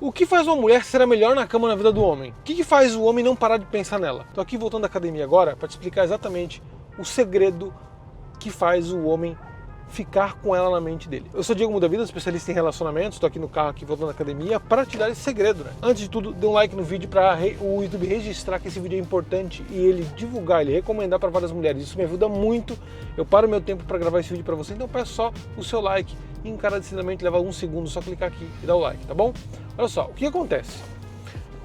O que faz uma mulher ser a melhor na cama na vida do homem? O que faz o homem não parar de pensar nela? Tô aqui voltando da academia agora para te explicar exatamente o segredo que faz o homem ficar com ela na mente dele. Eu sou Diego Muda Vida, especialista em relacionamentos, estou aqui no carro aqui voltando da academia para te dar esse segredo, né? Antes de tudo, dê um like no vídeo para o YouTube registrar que esse vídeo é importante e ele divulgar, ele recomendar para várias mulheres. Isso me ajuda muito. Eu paro meu tempo para gravar esse vídeo para você, então peço só o seu like. E encarecidamente leva 1 segundo, só clicar aqui e dar o like, tá bom? Olha só, o que acontece?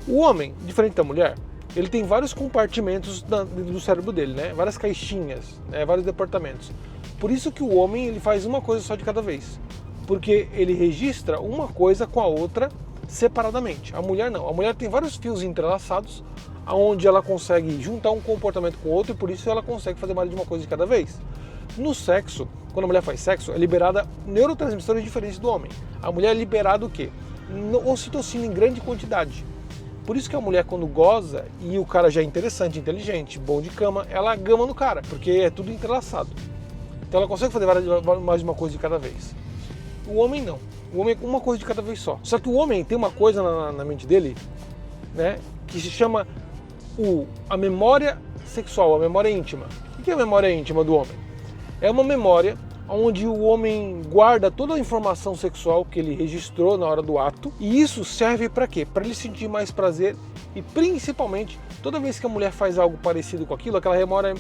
O homem, diferente da mulher, ele tem vários compartimentos do cérebro dele, né? Várias caixinhas, né? Vários departamentos. Por isso que o homem ele faz uma coisa só de cada vez, porque ele registra uma coisa com a outra separadamente. A mulher não. A mulher tem vários fios entrelaçados, onde ela consegue juntar um comportamento com o outro e por isso ela consegue fazer mais de uma coisa de cada vez. No sexo, quando a mulher faz sexo, é liberada neurotransmissores diferentes do homem. A mulher é liberada o quê? Ocitocina em grande quantidade. Por isso que a mulher, quando goza e o cara já é interessante, inteligente, bom de cama, ela gama no cara, porque é tudo entrelaçado. Então ela consegue fazer mais de uma coisa de cada vez. O homem não. O homem é uma coisa de cada vez só. Só que o homem tem uma coisa na mente dele, né, que se chama a memória sexual, a memória íntima. O que é a memória íntima do homem? É uma memória onde o homem guarda toda a informação sexual que ele registrou na hora do ato. E isso serve para quê? Para ele sentir mais prazer e principalmente toda vez que a mulher faz algo parecido com aquilo, aquela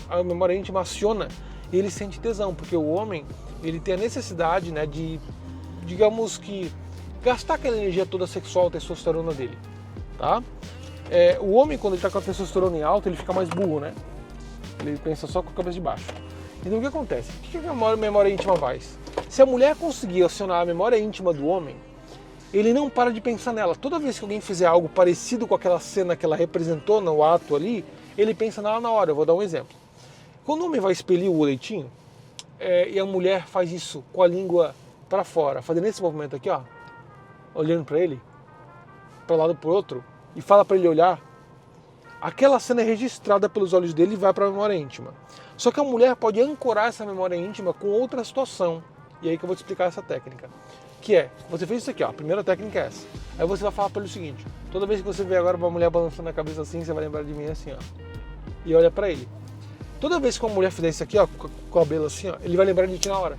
a memória íntima aciona e ele sente tesão, porque o homem ele tem a necessidade, né, de, digamos que, gastar aquela energia toda sexual, a testosterona dele, tá? O homem, quando ele está com a testosterona em alta, ele fica mais burro, né? Ele pensa só com a cabeça de baixo. Então o que acontece? O que a memória íntima faz? Se a mulher conseguir acionar a memória íntima do homem, ele não para de pensar nela. Toda vez que alguém fizer algo parecido com aquela cena que ela representou no ato ali, ele pensa nela na hora. Eu vou dar um exemplo. Quando o homem vai expelir o leitinho, e a mulher faz isso com a língua para fora, fazendo esse movimento aqui, ó, olhando para ele, para um lado para o outro, e fala para ele olhar, aquela cena é registrada pelos olhos dele e vai para a memória íntima. Só que a mulher pode ancorar essa memória íntima com outra situação. E aí que eu vou te explicar essa técnica. Que é, você fez isso aqui, ó, a primeira técnica é essa. Aí você vai falar para ele o seguinte, toda vez que você vê agora uma mulher balançando a cabeça assim, você vai lembrar de mim assim, ó. E olha para ele. Toda vez que uma mulher fizer isso aqui, ó, com o cabelo assim, ó, ele vai lembrar de ti na hora.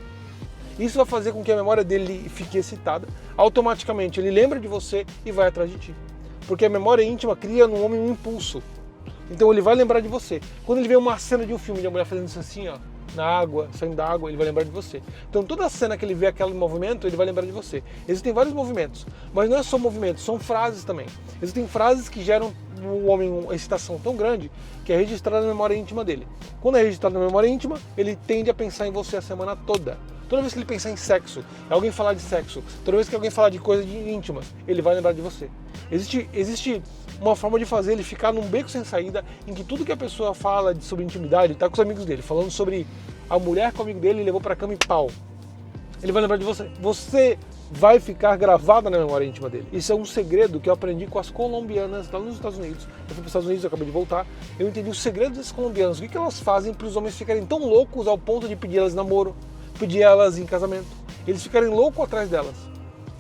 Isso vai fazer com que a memória dele fique excitada. Automaticamente ele lembra de você e vai atrás de ti. Porque a memória íntima cria no homem um impulso. Então ele vai lembrar de você. Quando ele vê uma cena de um filme de uma mulher fazendo isso assim, ó, na água, saindo da água, ele vai lembrar de você. Então toda cena que ele vê aquele movimento, ele vai lembrar de você. Existem vários movimentos, mas não é só movimentos, são frases também. Existem frases que geram no homem uma excitação tão grande que é registrada na memória íntima dele. Quando é registrado na memória íntima, ele tende a pensar em você a semana toda. Toda vez que ele pensar em sexo, alguém falar de sexo, toda vez que alguém falar de coisas íntimas, ele vai lembrar de você. Existe uma forma de fazer ele ficar num beco sem saída, em que tudo que a pessoa fala sobre intimidade, tá com os amigos dele, falando sobre a mulher que o amigo dele levou pra cama e pau. Ele vai lembrar de você. Você vai ficar gravada na memória íntima dele. Isso é um segredo que eu aprendi com as colombianas lá nos Estados Unidos. Eu fui para os Estados Unidos, eu acabei de voltar. Eu entendi o segredo das colombianas. O que elas fazem para os homens ficarem tão loucos ao ponto de pedir elas em namoro, pedir elas em casamento. Eles ficarem loucos atrás delas.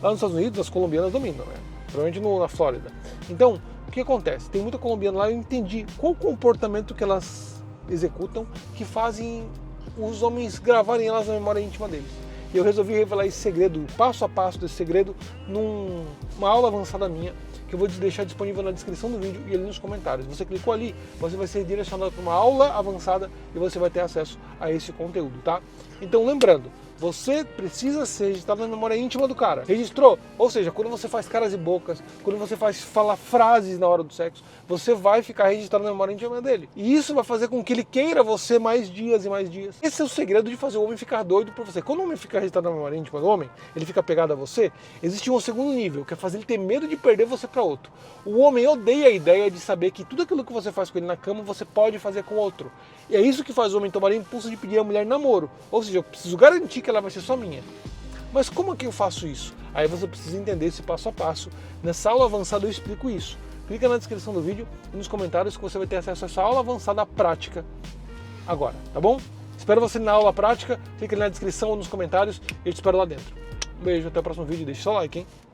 Lá nos Estados Unidos, as colombianas dominam, né? Provavelmente na Flórida. Então, o que acontece? Tem muita colombiana lá, eu entendi qual o comportamento que elas executam que fazem os homens gravarem elas na memória íntima deles. E eu resolvi revelar esse segredo, passo a passo desse segredo, numa aula avançada minha, que eu vou deixar disponível na descrição do vídeo e ali nos comentários. Você clicou ali, você vai ser direcionado para uma aula avançada e você vai ter acesso a esse conteúdo, tá? Então lembrando, você precisa ser registrado na memória íntima do cara. Registrou? Ou seja, quando você faz caras e bocas, quando você fala frases na hora do sexo, você vai ficar registrado na memória íntima dele. E isso vai fazer com que ele queira você mais dias e mais dias. Esse é o segredo de fazer o homem ficar doido por você. Quando o homem fica registrado na memória íntima do homem, ele fica pegado a você, existe um segundo nível, que é fazer ele ter medo de perder você para outro. O homem odeia a ideia de saber que tudo aquilo que você faz com ele na cama, você pode fazer com outro. E é isso que faz o homem tomar o impulso de pedir a mulher namoro. Ou seja, eu preciso garantir que ela vai ser só minha. Mas como é que eu faço isso? Aí você precisa entender esse passo a passo. Nessa aula avançada eu explico isso. Clica na descrição do vídeo e nos comentários que você vai ter acesso a essa aula avançada prática agora, tá bom? Espero você na aula prática, clica na descrição ou nos comentários e eu te espero lá dentro. Um beijo, até o próximo vídeo, deixa seu like, hein?